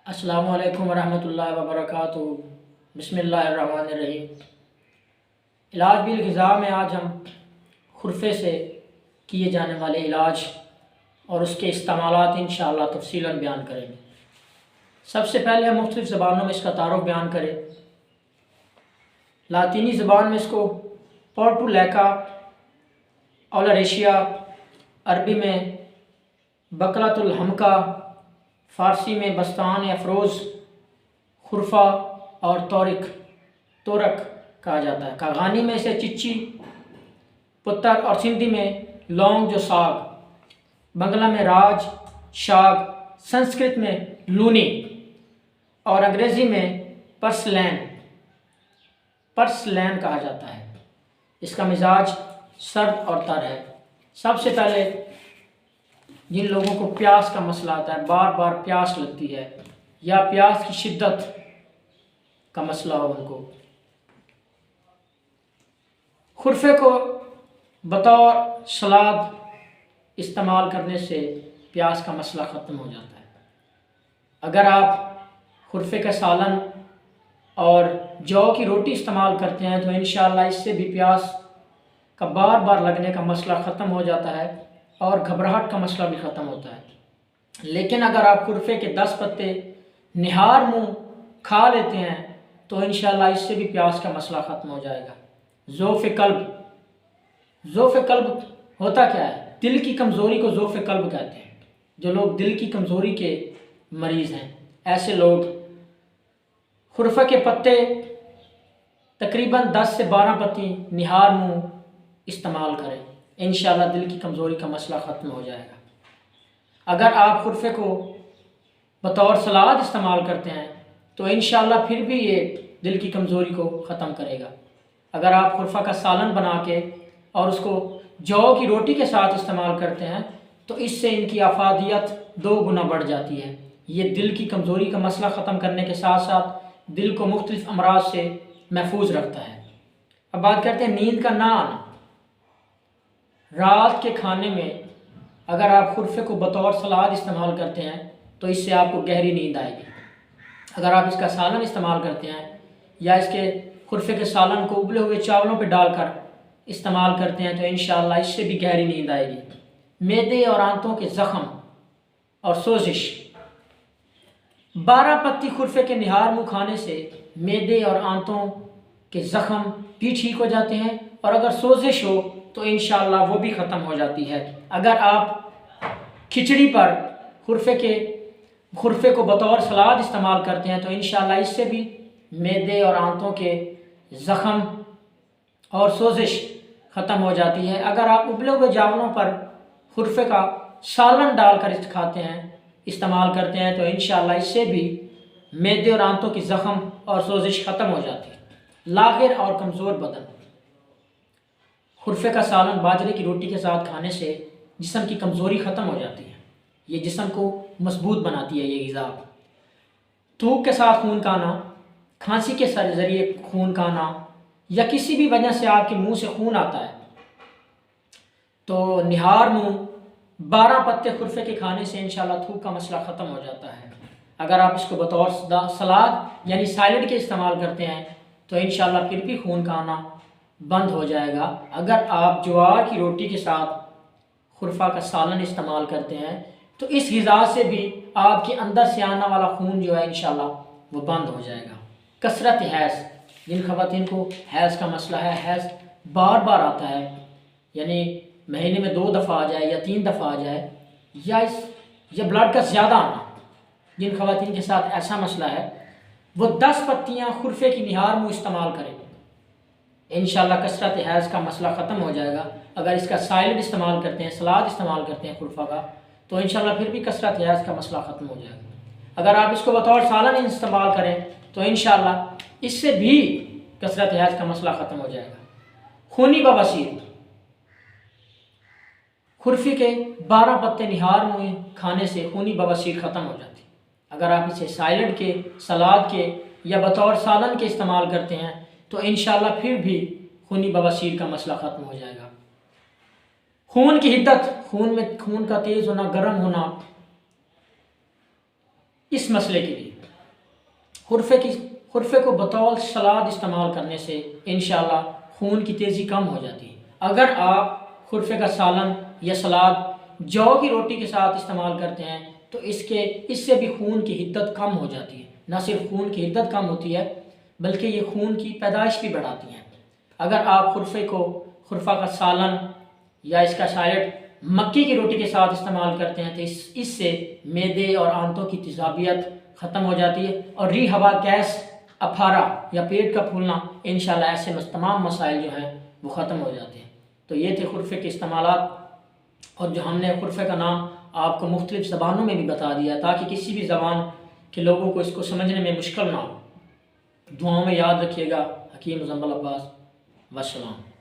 السلام علیکم ورحمۃ اللہ وبرکاتہ۔ بسم اللہ الرحمن الرحیم۔ علاج بالغذا میں آج ہم خرفے سے کیے جانے والے علاج اور اس کے استعمالات انشاءاللہ تفصیلاً بیان کریں گے۔ سب سے پہلے ہم مختلف زبانوں میں اس کا تعارف بیان کریں۔ لاطینی زبان میں اس کو پورٹولیکا اولاریشیا، عربی میں بقلۃ الحمقا، فارسی میں بستان افروز، خرفہ اور تورک کہا جاتا ہے۔ کاغانی میں اسے چچی، پتر اور سندھی میں لونگ جو ساگ، بنگلہ میں راج شاگ، سنسکرت میں لونی اور انگریزی میں پرسلین کہا جاتا ہے۔ اس کا مزاج سرد اور تر ہے۔ سب سے پہلے جن لوگوں کو پیاس کا مسئلہ آتا ہے، بار بار پیاس لگتی ہے یا پیاس کی شدت کا مسئلہ ہو، ان کو خرفے کو بطور سلاد استعمال کرنے سے پیاس کا مسئلہ ختم ہو جاتا ہے۔ اگر آپ خرفے کا سالن اور جو کی روٹی استعمال کرتے ہیں تو انشاءاللہ اس سے بھی پیاس کا بار بار لگنے کا مسئلہ ختم ہو جاتا ہے اور گھبراہٹ کا مسئلہ بھی ختم ہوتا ہے۔ لیکن اگر آپ خرفے کے 10 پتے نہار منہ کھا لیتے ہیں تو انشاءاللہ اس سے بھی پیاس کا مسئلہ ختم ہو جائے گا۔ ضعف قلب ہوتا کیا ہے؟ دل کی کمزوری کو ضعف قلب کہتے ہیں۔ جو لوگ دل کی کمزوری کے مریض ہیں، ایسے لوگ خرفے کے پتے تقریباً 10 سے 12 پتی نہار منہ استعمال کریں، انشاءاللہ دل کی کمزوری کا مسئلہ ختم ہو جائے گا۔ اگر آپ خرفے کو بطور سلاد استعمال کرتے ہیں تو انشاءاللہ پھر بھی یہ دل کی کمزوری کو ختم کرے گا۔ اگر آپ خرفہ کا سالن بنا کے اور اس کو جو کی روٹی کے ساتھ استعمال کرتے ہیں تو اس سے ان کی افادیت 2 گنا بڑھ جاتی ہے۔ یہ دل کی کمزوری کا مسئلہ ختم کرنے کے ساتھ ساتھ دل کو مختلف امراض سے محفوظ رکھتا ہے۔ اب بات کرتے ہیں نیند کا نہ آنا۔ رات کے کھانے میں اگر آپ خرفے کو بطور سلاد استعمال کرتے ہیں تو اس سے آپ کو گہری نیند آئے گی۔ اگر آپ اس کا سالن استعمال کرتے ہیں یا اس کے خرفے کے سالن کو ابلے ہوئے چاولوں پہ ڈال کر استعمال کرتے ہیں تو انشاءاللہ اس سے بھی گہری نیند آئے گی۔ معدے اور آنتوں کے زخم اور سوزش۔ 12 پتی خرفے کے نہار منہ کھانے سے معدے اور آنتوں کے زخم بھی ٹھیک ہو جاتے ہیں اور اگر سوزش ہو تو انشاءاللہ وہ بھی ختم ہو جاتی ہے۔ اگر آپ کھچڑی پر خرفے کو بطور سلاد استعمال کرتے ہیں تو انشاءاللہ اس سے بھی معدے اور آنتوں کے زخم اور سوزش ختم ہو جاتی ہے۔ اگر آپ ابلے ہوئے چاولوں پر خرفے کا سالن ڈال کر کھاتے ہیں، استعمال کرتے ہیں تو انشاءاللہ اس سے بھی معدے اور آنتوں کی زخم اور سوزش ختم ہو جاتی ہے۔ لاغر اور کمزور بدن۔ خرفے کا سالن باجرے کی روٹی کے ساتھ کھانے سے جسم کی کمزوری ختم ہو جاتی ہے۔ یہ جسم کو مضبوط بناتی ہے یہ غذا۔ تھوک کے ساتھ خون کا آنا، کھانسی کے ذریعے خون کا آنا یا کسی بھی وجہ سے آپ کے منہ سے خون آتا ہے تو نہار منہ 12 پتے خرفے کے کھانے سے انشاءاللہ تھوک کا مسئلہ ختم ہو جاتا ہے۔ اگر آپ اس کو بطور سلاد یعنی سیلڈ کے استعمال کرتے ہیں تو انشاءاللہ پھر بھی خون کا آنا بند ہو جائے گا۔ اگر آپ جوار کی روٹی کے ساتھ خرفہ کا سالن استعمال کرتے ہیں تو اس غذا سے بھی آپ کے اندر سے آنے والا خون جو ہے انشاءاللہ وہ بند ہو جائے گا۔ کثرت حیض۔ جن خواتین کو حیض کا مسئلہ ہے، حیض بار بار آتا ہے، یعنی مہینے میں 2 دفعہ آ جائے یا 3 دفعہ آ جائے یا بلڈ کا زیادہ آنا، جن خواتین کے ساتھ ایسا مسئلہ ہے وہ 10 پتیاں خرفے کی نہار منہ استعمال کریں، انشاءاللہ کثرت حیض کا مسئلہ ختم ہو جائے گا۔ اگر اس کا سائلڈ استعمال کرتے ہیں، سلاد استعمال کرتے ہیں خرفہ کا تو انشاءاللہ پھر بھی کثرت حیض کا مسئلہ ختم ہو جائے گا۔ اگر آپ اس کو بطور سالن استعمال کریں تو انشاءاللہ اس سے بھی کثرت حیض کا مسئلہ ختم ہو جائے گا۔ خونی بواسیر۔ خرفے کے 12 پتے نہار منہ کھانے سے خونی بواسیر ختم ہو جاتی ہے۔ اگر آپ اسے سائلڈ کے، سلاد کے یا بطور سالن کے استعمال کرتے ہیں تو انشاءاللہ پھر بھی خونی بواسیر کا مسئلہ ختم ہو جائے گا۔ خون کی حدت۔ خون میں خون کا تیز ہونا، گرم ہونا، اس مسئلے کے لیے خرفے کو بطور سلاد استعمال کرنے سے انشاءاللہ خون کی تیزی کم ہو جاتی ہے۔ اگر آپ خرفے کا سالن یا سلاد جو کی روٹی کے ساتھ استعمال کرتے ہیں تو اس سے بھی خون کی حدت کم ہو جاتی ہے۔ نہ صرف خون کی حدت کم ہوتی ہے بلکہ یہ خون کی پیدائش بھی بڑھاتی ہیں۔ اگر آپ خرفہ کا سالن یا اس کا سالڈ مکی کی روٹی کے ساتھ استعمال کرتے ہیں تو اس سے معدے اور آنتوں کی تیزابیت ختم ہو جاتی ہے، اور ری ہوا، گیس، اپھارا یا پیٹ کا پھولنا، انشاءاللہ ایسے تمام مسائل جو ہیں وہ ختم ہو جاتے ہیں۔ تو یہ تھے خرفے کے استعمالات، اور جو ہم نے خرفے کا نام آپ کو مختلف زبانوں میں بھی بتا دیا تاکہ کسی بھی زبان کے لوگوں کو اس کو سمجھنے میں مشکل نہ ہو۔ دعاؤں میں یاد رکھیے گا۔ حکیم مزمل عباس، والسلام۔